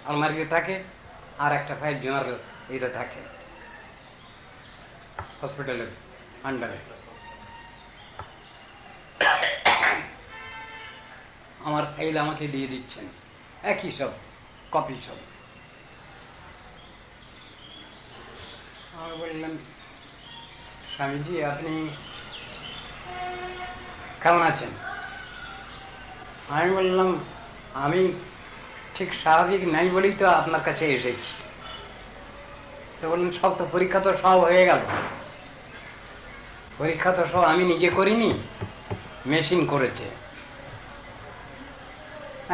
আলমারিতে থাকে, আর একটা ফাইল জেনারেল এইটা থাকে হসপিটালের আন্ডারে। আমার ফাইল আমাকে দিয়ে দিচ্ছেন, একই সব কপি সব। আমি বললাম, স্বামীজি আপনি কেমন আছেন? আমি বললাম, আমি ঠিক স্বাভাবিক নাই বলেই তো আপনার কাছে এসেছি। তো বললেন, সব তো পরীক্ষা তো সব হয়ে গেল। পরীক্ষা তো সব আমি নিজে করিনি, মেশিন করেছে।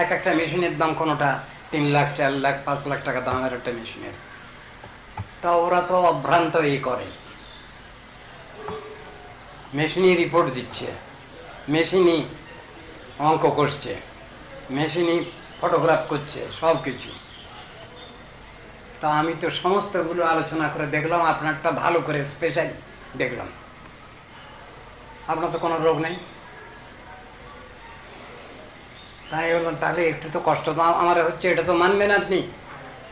এক একটা মেশিনের দাম কোনোটা 3 লাখ 4 লাখ 5 লাখ টাকা দামের একটা মেশিনের। তা ওরা তো অভ্রান্ত করে, মেশিনই রিপোর্ট দিচ্ছে, মেশিনই অঙ্ক করছে, মেশিনই ফটোগ্রাফ করছে, সব কিছু। তা আমি তো সমস্তগুলো আলোচনা করে দেখলাম, আপনারটা ভালো করে স্পেশালি দেখলাম। আপনার তো কোনো রোগ নেই। তাই বললাম, তাহলে একটু তো কষ্ট তো আমার হচ্ছে, এটা তো মানবেন আপনি।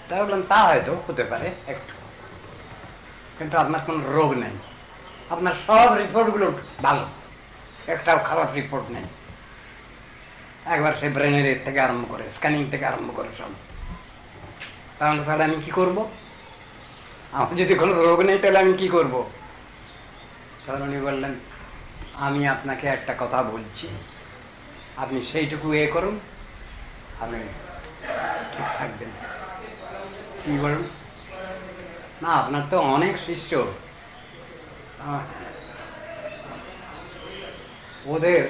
তাই বললাম, তা হয়তো হতে পারে একটু, কিন্তু আপনার কোনো রোগ নেই, আপনার সব রিপোর্টগুলো ভালো, একটাও খারাপ রিপোর্ট নেই। একবার সে ব্রেনের থেকে আরম্ভ করে, স্ক্যানিং থেকে আরম্ভ করে সব। তাহলে আমি কি করব? আমার যদি কোনো রোগ নেই তাহলে আমি কি করব? তখন উনি বললেন, আমি আপনাকে একটা কথা বলছি, আপনি সেইটুকু করুন, আপনি ঠিক থাকবেন। কি বলুন? না, আপনার তো অনেক শিষ্য, ওদের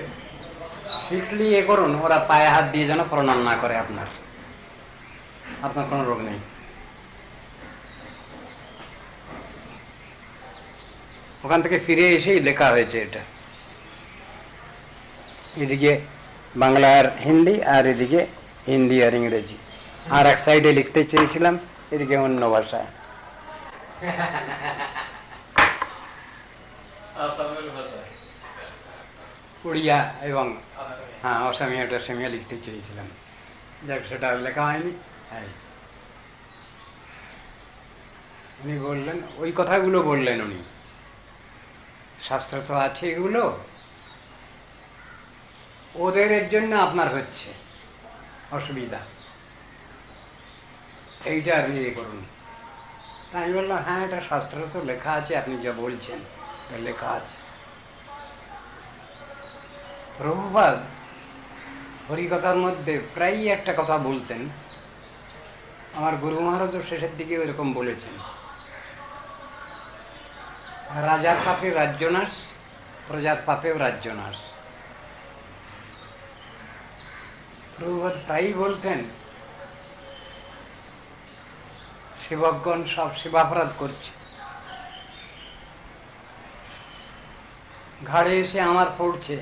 স্ট্রিক্টলি করুন, ওরা পায়ে হাত দিয়ে যেন প্রণাম না করে আপনার কোনো রোগ নেই। ওখান থেকে ফিরে এসেই লেখা হয়েছে এটা, এদিকে বাংলা আর হিন্দি, আর এদিকে হিন্দি আর ইংরেজি, আর এক সাইডে লিখতে চেয়েছিলাম এদিকে অন্য ভাষায়। উড়িয়া এবং হ্যাঁ অসামিয়া টসামিয়া লিখতে চেয়েছিলাম, যাক সেটা লেখা হয়নি। হ্যাঁ, উনি বললেন, ওই কথাগুলো বললেন উনি, শাস্ত্র তো আছে এগুলো, ওদের এর জন্য আপনার হচ্ছে অসুবিধা, এইটা আপনি করুন। তাই আমি বললাম, হ্যাঁ এটা শাস্ত্র তো লেখা আছে, আপনি যা বলছেন এটা লেখা আছে। প্রভুপাদ হরিকথার মধ্যে প্রায়ই একটা কথা বলতেন, আমার গুরু মহারাজও শেষের দিকে ওইরকম বলেছেন, রাজার পাপে রাজ্যনাশ, প্রজার পাপেও রাজ্যনাশ। প্রভুপাদ প্রায়ই বলতেন, সেবকগণ সব সেবাপরাধ করছে, ঘাড়ে এসে আমার পড়ছে।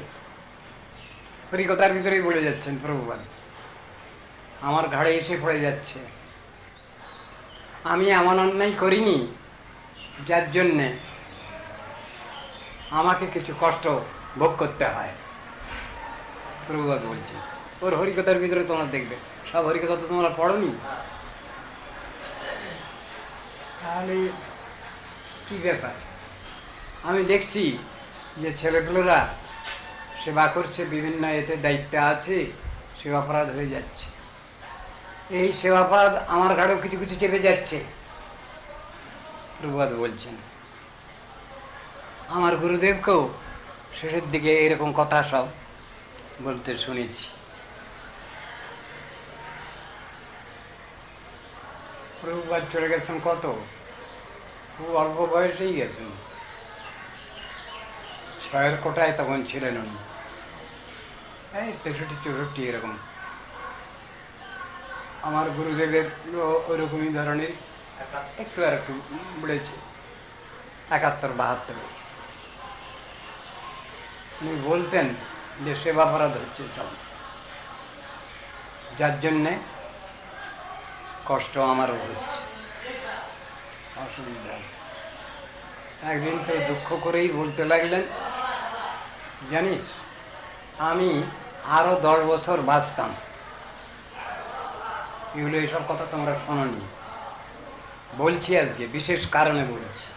হরিকথার ভিতরেই বলে যাচ্ছেন প্রভুপাদ, আমার ঘাড়ে এসে পড়ে যাচ্ছে, আমি এমন অন্যায় করিনি যার জন্যে আমাকে কিছু কষ্ট ভোগ করতে হয়। প্রভুপাদ বলছে, ওর হরিকথার ভিতরে তোমরা দেখবে, সব হরিকথা তো তোমরা পড়োনি, তাহলে কি ব্যাপার? আমি দেখছি যে ছেলেগুলোরা সেবা করছে, বিভিন্ন এতে দায়িত্ব আছে, সেবাপরাধ হয়ে যাচ্ছে। এই সেবাপরাধ আমার ঘাড়েও কিছু কিছু চেপে যাচ্ছে। প্রভুপাদ বলছেন, আমার গুরুদেবকেও শেষের দিকে এরকম কথা সব বলতে শুনেছি। প্রভুপাদ চলে গেছেন কত, খুব অল্প বয়সেই গেছেন, 6-এর কোটায় তখন ছিলেন উনি, এই 63-64 এরকম। আমার গুরুদেবের ওইরকমই ধরনের, একটু আর একটু বেড়েছে, 71-72। উনি বলতেন যে সেবাপরাধ হচ্ছে সব, যার জন্যে কষ্ট আমারও হচ্ছে, অসুবিধা। একদিন তো দুঃখ করেই বলতে লাগলেন, জানিস আমি আরো 10 বছর বাঁচতাম, এগুলো এইসব কথা তোমরা শোনোনি, বলছি আজকে বিশেষ কারণে বলছি।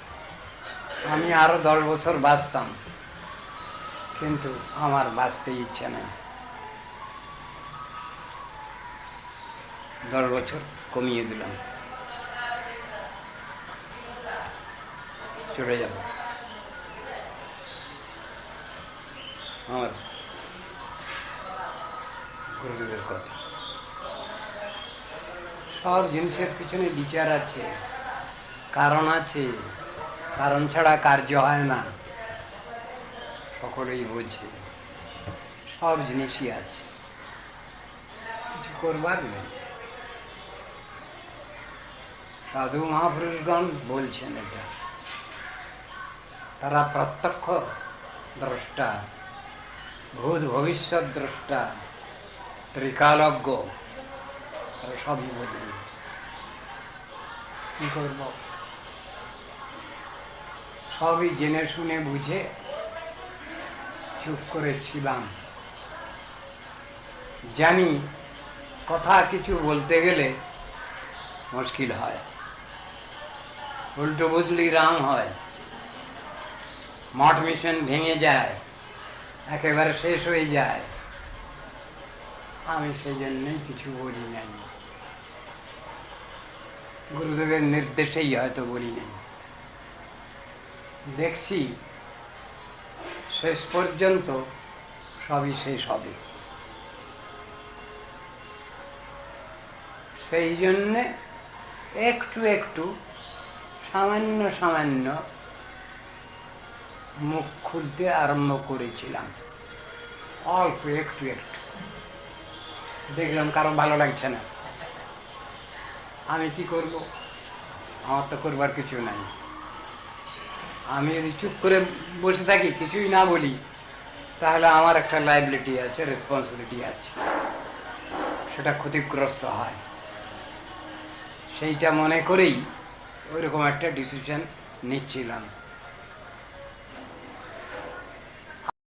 আমি আরো 10 বছর বাঁচতাম, কিন্তু আমার বাঁচতে ইচ্ছে নেই। 10 বছর কমিয়ে দিলাম, চলে যাব। আমার গুরুদেবের কথা, সব জিনিসের পিছনে বিচার আছে, কারণ আছে। কারণ ছাড়া কার্য হয় না, সকলেই বোঝে। সব জিনিসই আছে, কিছু করবার নেই। সাধু মহাপুরুষগণ বলছেন এটা, তারা প্রত্যক্ষ দ্রষ্টা, ভূত ভবিষ্যৎ দ্রষ্টা, ত্রিকালজ্ঞ, তারা সবই বোঝেন। কি করব? সবই জেনে শুনে বুঝে চুপ করেছিলাম। জানি কথা কিছু বলতে গেলে মুশকিল হয়, উল্টো বুঝলি রাম হয়, মঠ মিশন ভেঙে যায়, একেবারে শেষ হয়ে যায়। আমি সেই জন্যই কিছু বলি নাই, গুরুদেবের নির্দেশেই হয়তো বলি নাই। দেখছি শেষ পর্যন্ত সবই শেষ হবে। সেই জন্যে একটু একটু সামান্য সামান্য মুখ খুলতে আরম্ভ করেছিলাম, অল্প একটু একটু। দেখলাম কারো ভালো লাগছে না, আমি কি করব? আমার তো করবার কিছু নাই। আমি যদি চুপ করে বসে থাকি, কিছুই না বলি, তাহলে আমার একটা লাইবিলিটি আছে, রেসপন্সিবিলিটি আছে, সেটা ক্ষতিগ্রস্ত হয়। সেইটা মনে করেই ওইরকম একটা ডিসিশন নিচ্ছিলাম।